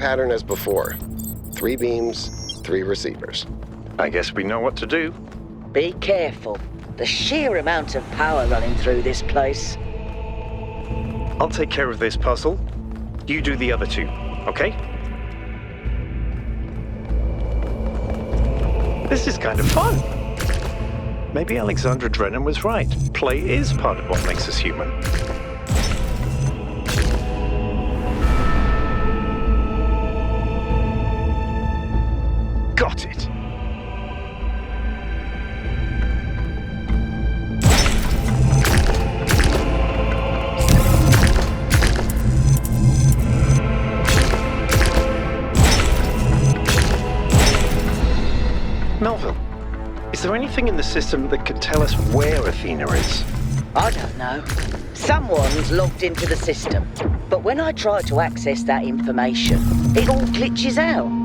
pattern as before. 3 beams, 3 receivers. I guess we know what to do. Be careful. The sheer amount of power running through this place. I'll take care of this puzzle. You do the other 2, okay? This is kind of fun. Maybe Alexandra Drennan was right. Play is part of what makes us human. Got it. Melville, is there anything in the system that can tell us where Athena is? I don't know. Someone's logged into the system, but when I try to access that information, it all glitches out.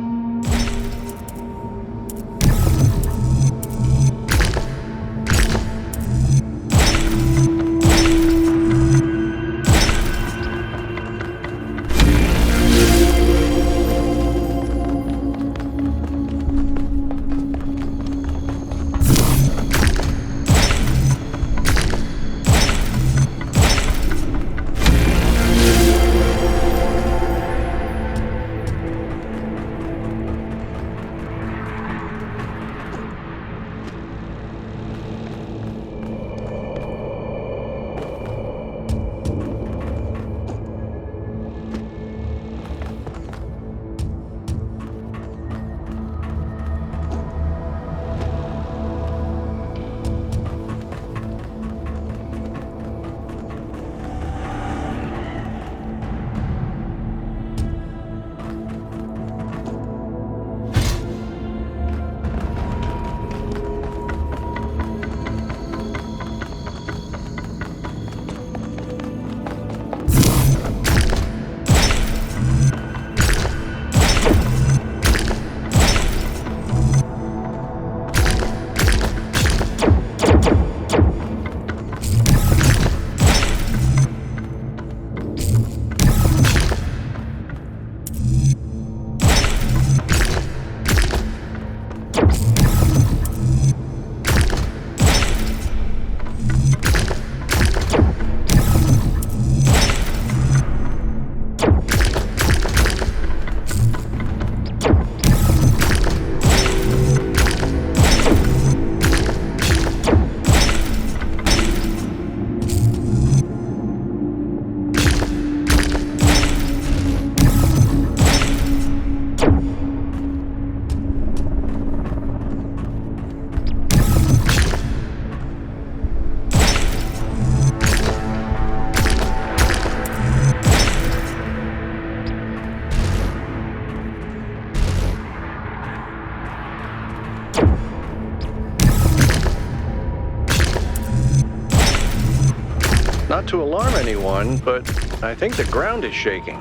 Not to alarm anyone, but I think the ground is shaking.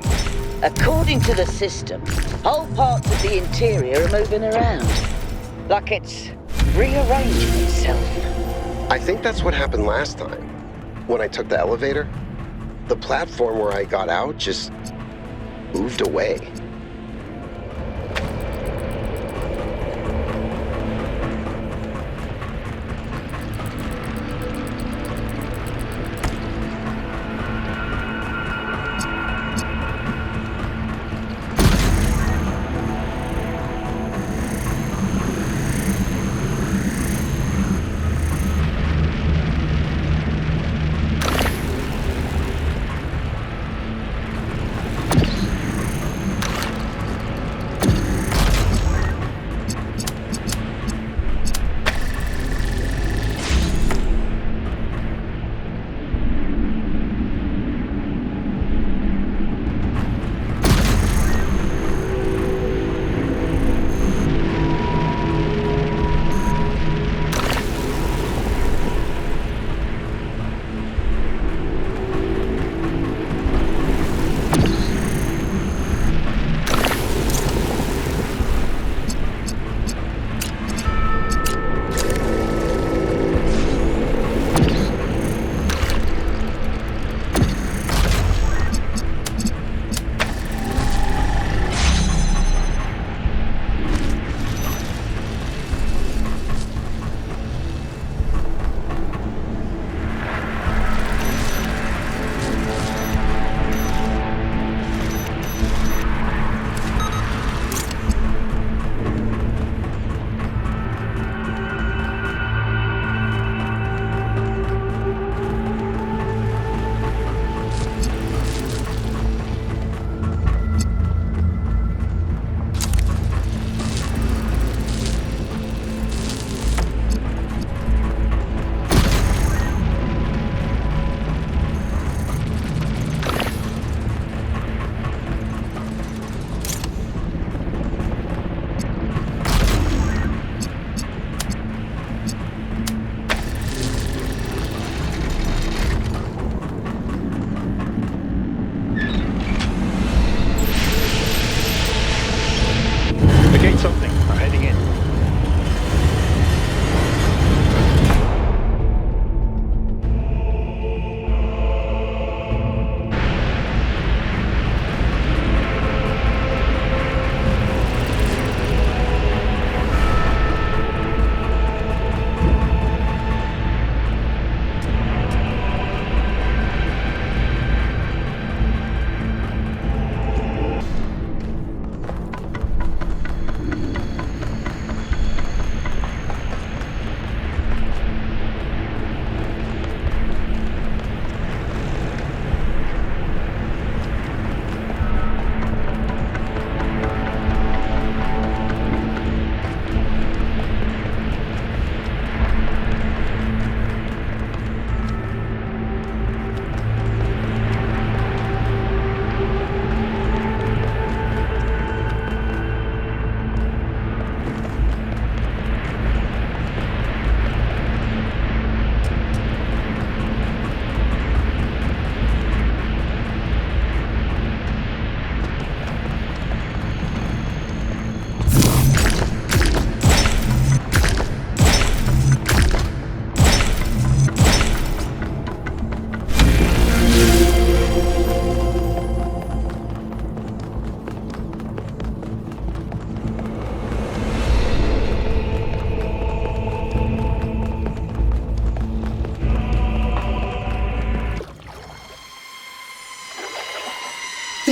According to the system, whole parts of the interior are moving around. Like it's rearranging itself. I think that's what happened last time. When I took the elevator, the platform where I got out just moved away.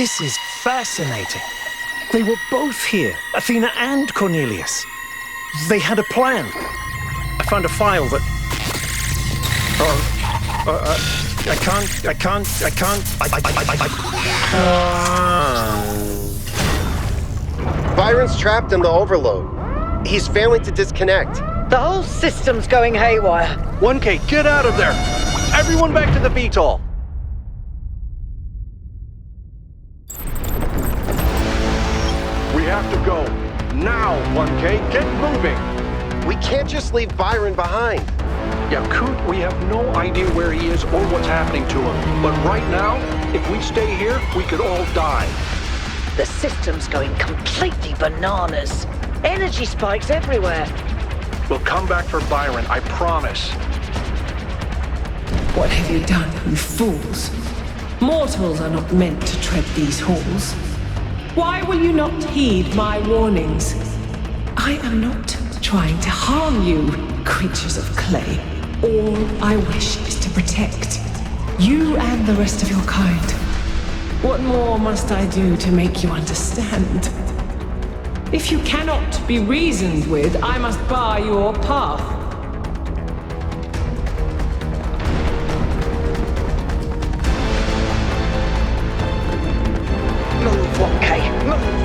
This is fascinating. They were both here, Athena and Cornelius. They had a plan. I found a file that... Byron's trapped in the overload. He's failing to disconnect. The whole system's going haywire. 1K, get out of there! Everyone back to the VTOL! We have to go. Now, 1K, get moving! We can't just leave Byron behind. Yakut, we have no idea where he is or what's happening to him. But right now, if we stay here, we could all die. The system's going completely bananas. Energy spikes everywhere. We'll come back for Byron, I promise. What have you done, you fools? Mortals are not meant to tread these halls. Why will you not heed my warnings? I am not trying to harm you, creatures of clay. All I wish is to protect you and the rest of your kind. What more must I do to make you understand? If you cannot be reasoned with, I must bar your path. Move, 1K, move!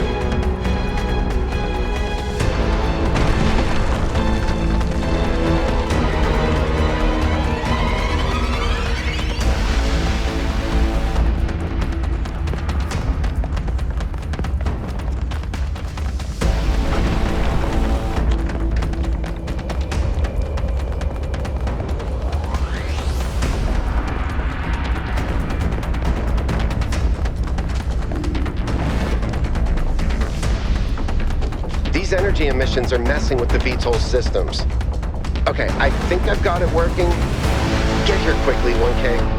These energy emissions are messing with the VTOL systems. Okay, I think I've got it working. Get here quickly, 1K.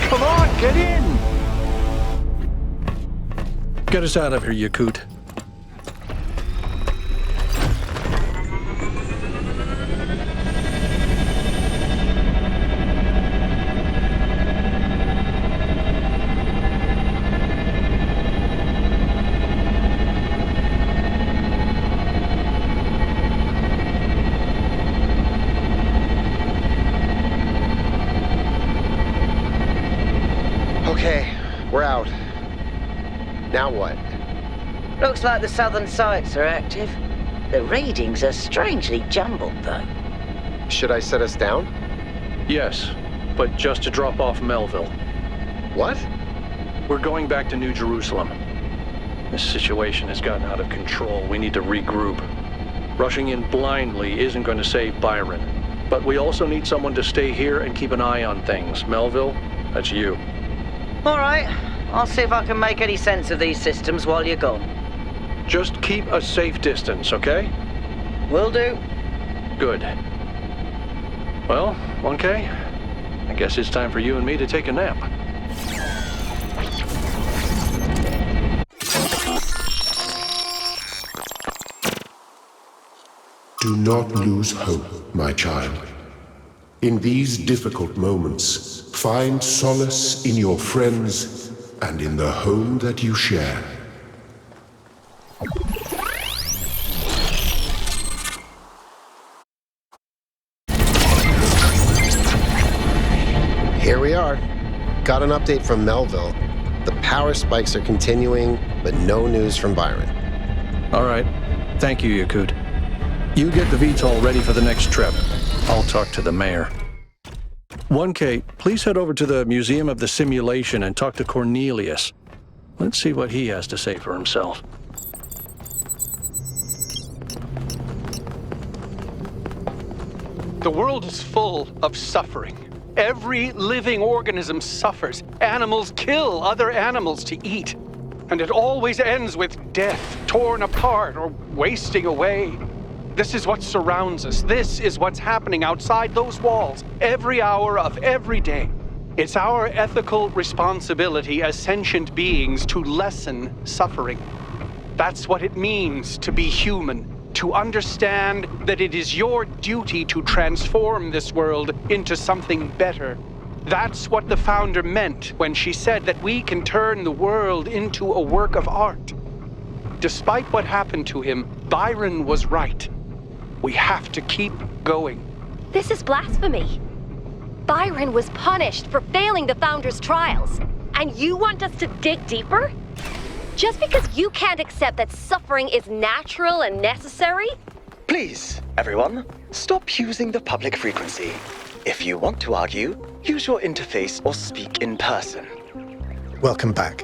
Come on, get in! Get us out of here, Yakut. Okay, we're out. Now what? Looks like the southern sites are active. The readings are strangely jumbled, though. Should I set us down? Yes, but just to drop off Melville. What? We're going back to New Jerusalem. This situation has gotten out of control. We need to regroup. Rushing in blindly isn't going to save Byron. But we also need someone to stay here and keep an eye on things. Melville, that's you. All right, I'll see if I can make any sense of these systems while you're gone. Just keep a safe distance, okay? Will do. Good. Well, 1K, I guess it's time for you and me to take a nap. Do not lose hope, my child. In these difficult moments, find solace in your friends and in the home that you share. Here we are. Got an update from Melville. The power spikes are continuing, but no news from Byron. All right. Thank you, Yakut. You get the VTOL ready for the next trip. I'll talk to the mayor. 1K, please head over to the Museum of the Simulation and talk to Cornelius. Let's see what he has to say for himself. The world is full of suffering. Every living organism suffers. Animals kill other animals to eat. And it always ends with death, torn apart or wasting away. This is what surrounds us. This is what's happening outside those walls, every hour of every day. It's our ethical responsibility as sentient beings to lessen suffering. That's what it means to be human, to understand that it is your duty to transform this world into something better. That's what the founder meant when she said that we can turn the world into a work of art. Despite what happened to him, Byron was right. We have to keep going. This is blasphemy. Byron was punished for failing the Founder's trials. And you want us to dig deeper? Just because you can't accept that suffering is natural and necessary? Please, everyone, stop using the public frequency. If you want to argue, use your interface or speak in person. Welcome back.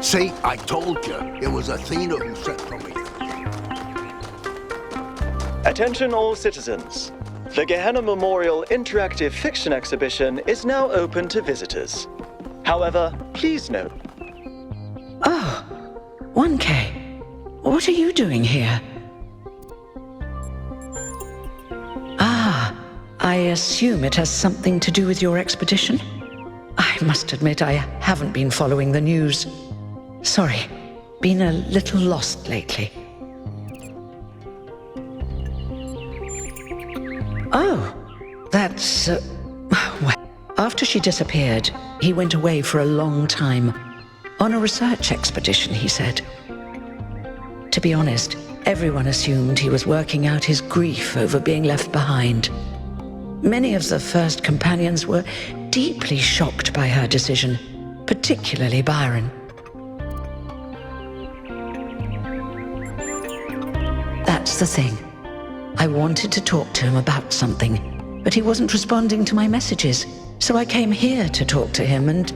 See, I told you, it was Athena who set from me. Attention all citizens. The Gehenna Memorial Interactive Fiction Exhibition is now open to visitors. However, please note... Oh, 1K. What are you doing here? Ah, I assume it has something to do with your expedition? I must admit I haven't been following the news. Sorry, been a little lost lately. Oh, that's... well, after she disappeared, he went away for a long time. On a research expedition, he said. To be honest, everyone assumed he was working out his grief over being left behind. Many of the first companions were deeply shocked by her decision, particularly Byron. That's the thing. I wanted to talk to him about something, but he wasn't responding to my messages, so I came here to talk to him, and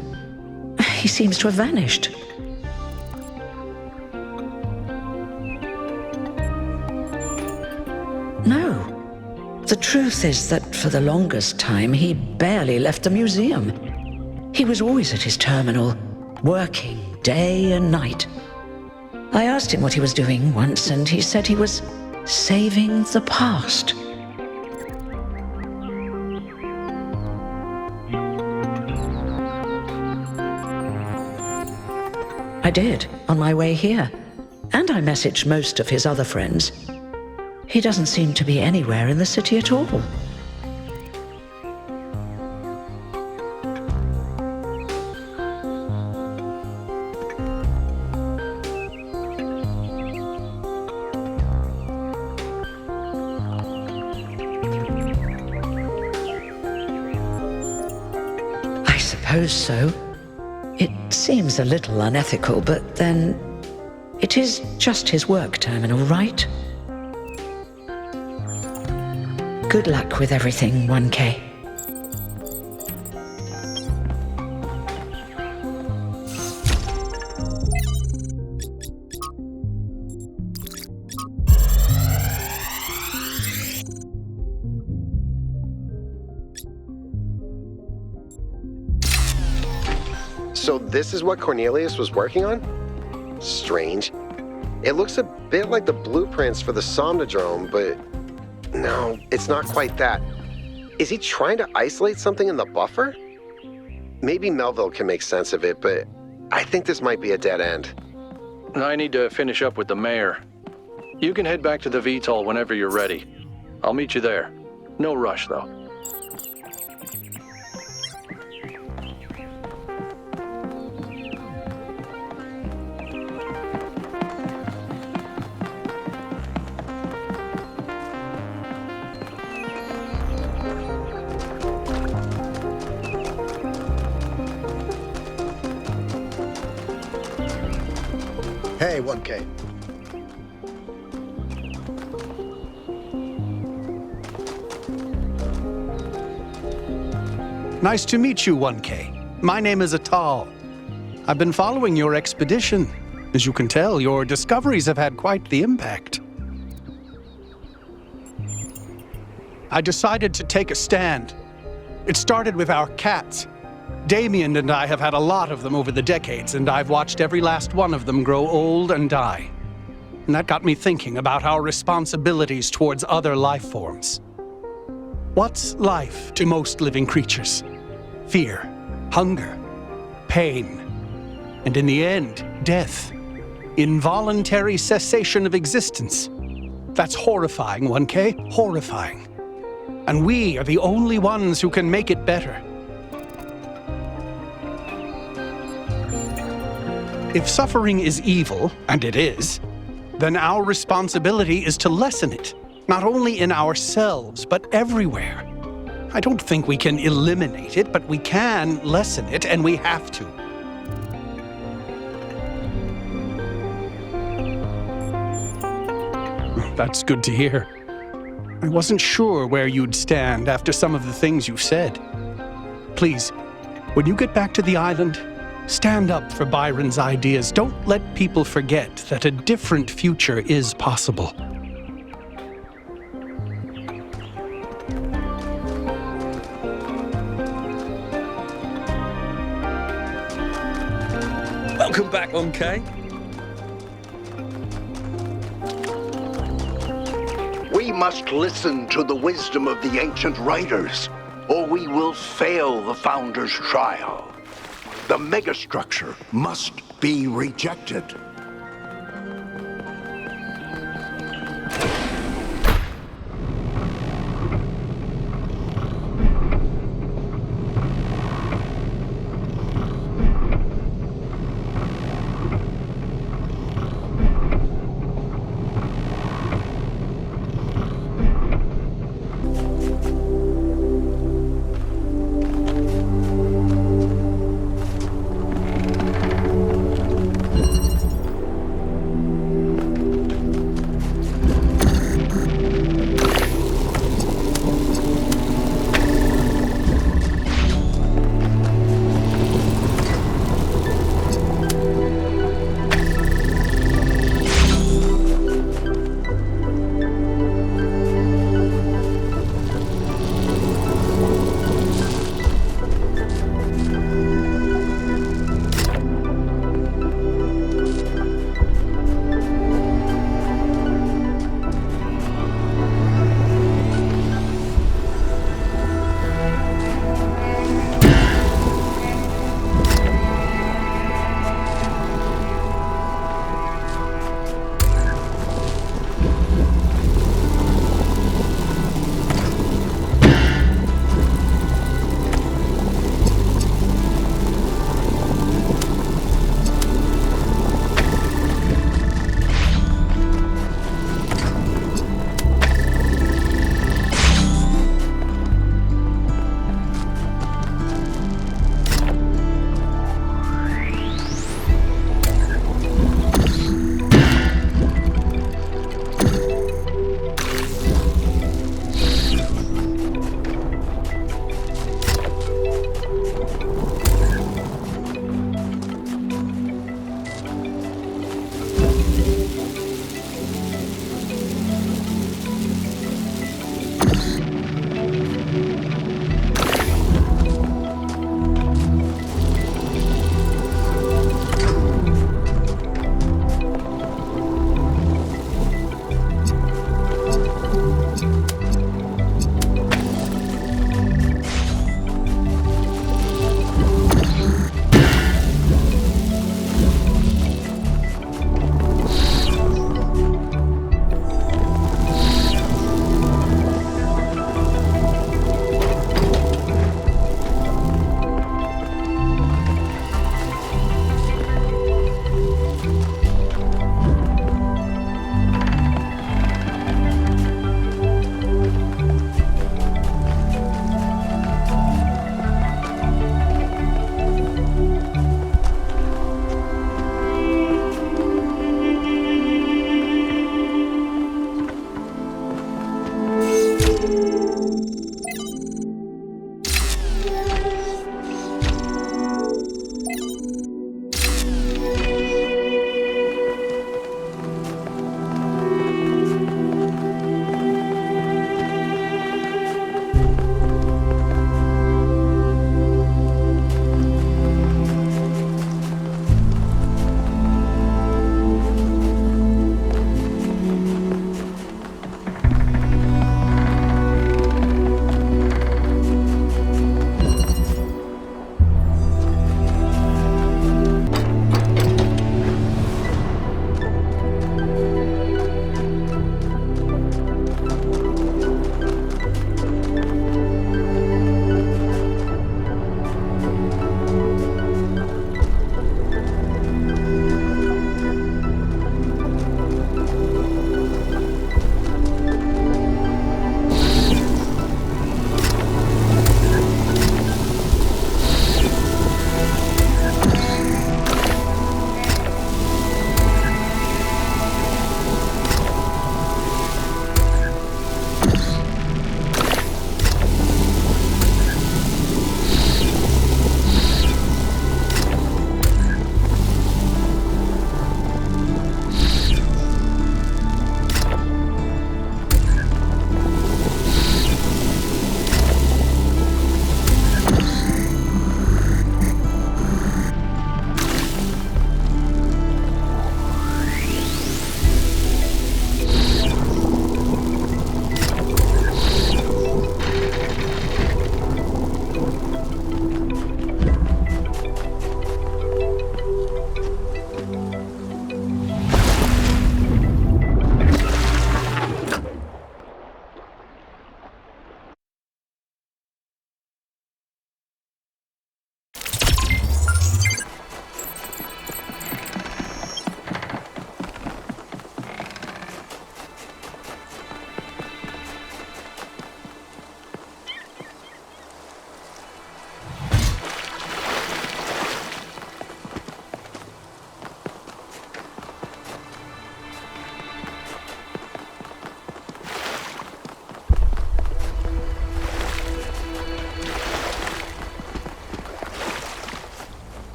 he seems to have vanished. No. The truth is that for the longest time, he barely left the museum. He was always at his terminal, working day and night. I asked him what he was doing once, and he said he was saving the past. I did, on my way here. And I messaged most of his other friends. He doesn't seem to be anywhere in the city at all. I suppose so. It seems a little unethical, but then it is just his work terminal, right? Good luck with everything, 1K. So this is what Cornelius was working on? Strange. It looks a bit like the blueprints for the Somnodrome, but no, it's not quite that. Is he trying to isolate something in the buffer? Maybe Melville can make sense of it, but I think this might be a dead end. I need to finish up with the mayor. You can head back to the VTOL whenever you're ready. I'll meet you there. No rush, though. Hey, 1K. Nice to meet you, 1K. My name is Atal. I've been following your expedition. As you can tell, your discoveries have had quite the impact. I decided to take a stand. It started with our cats. Damien and I have had a lot of them over the decades, and I've watched every last one of them grow old and die. And that got me thinking about our responsibilities towards other life forms. What's life to most living creatures? Fear, hunger, pain, and in the end, death. Involuntary cessation of existence. That's horrifying, 1K, horrifying. And we are the only ones who can make it better. If suffering is evil, and it is, then our responsibility is to lessen it, not only in ourselves, but everywhere. I don't think we can eliminate it, but we can lessen it, and we have to. That's good to hear. I wasn't sure where you'd stand after some of the things you've said. Please, when you get back to the island, stand up for Byron's ideas. Don't let people forget that a different future is possible. Welcome back, 1K. We must listen to the wisdom of the ancient writers, or we will fail the Founder's trial. The megastructure must be rejected.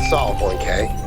solve, 1K.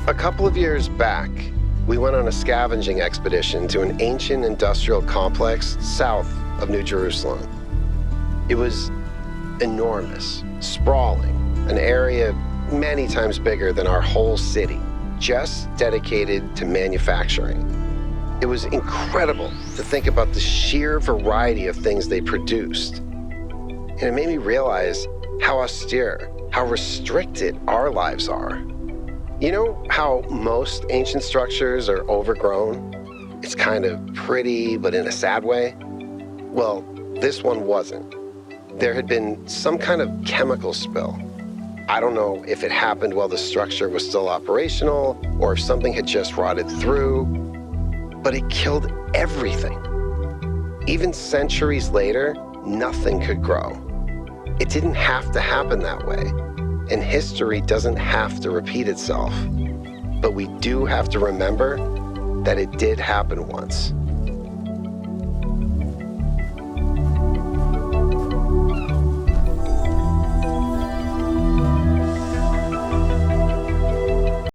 A couple of years back, we went on a scavenging expedition to an ancient industrial complex south of New Jerusalem. It was enormous, sprawling, an area many times bigger than our whole city, just dedicated to manufacturing. It was incredible to think about the sheer variety of things they produced. And it made me realize how austere, how restricted our lives are. You know how most ancient structures are overgrown? It's kind of pretty, but in a sad way. Well, this one wasn't. There had been some kind of chemical spill. I don't know if it happened while the structure was still operational or if something had just rotted through, but it killed everything. Even centuries later, nothing could grow. It didn't have to happen that way. And history doesn't have to repeat itself. But we do have to remember that it did happen once.